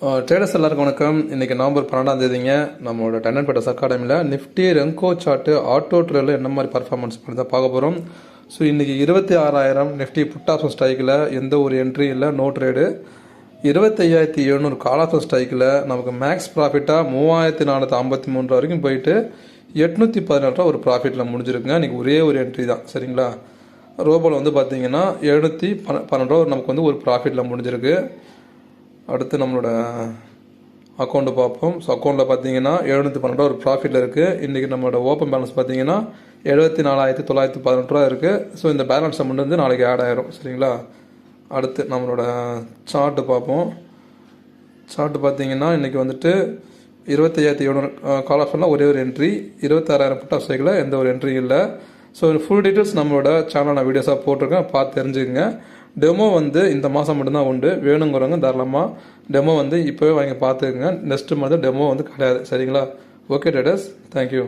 Traders எல்லாருக்கும் வணக்கம். இன்றைக்கி நவம்பர் 12 நம்மளோட டென்னன் பேட்டர்ஸ் அகாடமியில் நிஃப்டி ரெங்கோ சார்ட்டு ஆட்டோ ட்ரேடில் என்ன மாதிரி பர்ஃபார்மன்ஸ் பண்ணி தான் பார்க்க போகிறோம். ஸோ இன்றைக்கி 26,000 நிஃப்டி புட் ஆப்ஷன் ஸ்ட்ரைக்கில் எந்த ஒரு என்ட்ரி இல்லை, நோ ட்ரேடு. 25,700 கால் ஆப்ஷன் ஸ்ட்ரைக்கில் நமக்கு மேக்ஸ் ப்ராஃபிட்டாக 3,453 வரைக்கும் போயிட்டு 817 ஒரு ப்ராஃபிட்டில் முடிஞ்சிருக்குங்க. இன்றைக்கி ஒரே ஒரு என்ட்ரி தான், சரிங்களா. ரோபோவில் வந்து பார்த்தீங்கன்னா 712 நமக்கு வந்து ஒரு ப்ராஃபிட்டில் முடிஞ்சிருக்கு. அடுத்து நம்மளோட அக்கௌண்ட்டு பார்ப்போம். ஸோ அக்கௌண்ட்டில் பார்த்தீங்கன்னா 712 ஒரு ப்ராஃபிட்டில் இருக்குது. இன்றைக்கி நம்மளோட ஓப்பன் பேலன்ஸ் பார்த்தீங்கன்னா 74,918 இருக்குது. ஸோ இந்த பேலன்ஸ் அமௌண்ட் வந்து நாளைக்கு ஆட் ஆயிரும், சரிங்களா. அடுத்து நம்மளோட சார்ட்டு பார்ப்போம். சார்ட்டு பார்த்தீங்கன்னா இன்றைக்கி வந்துட்டு 25,700 கால் ஆஃபரில் ஒரே ஒரு என்ட்ரி, 26,000 புட் ஆஃப் சைக்கிளில் எந்த ஒரு என்ட்ரி இல்லை. ஸோ ஃபுல் டீட்டெயில்ஸ் நம்மளோட சேனல் நான் வீடியோஸாக போட்டிருக்கேன், பார்த்து தெரிஞ்சுக்கங்க. டெமோ வந்து இந்த மாதம் மட்டும்தான் உண்டு. வேணுங்கிறவங்க தாராளமாக டெமோ வந்து இப்போவே வாங்கி பார்த்துக்குங்க. நெக்ஸ்ட் மந்த் டெமோ வந்து கிடையாது, சரிங்களா. Okay traders, thank you.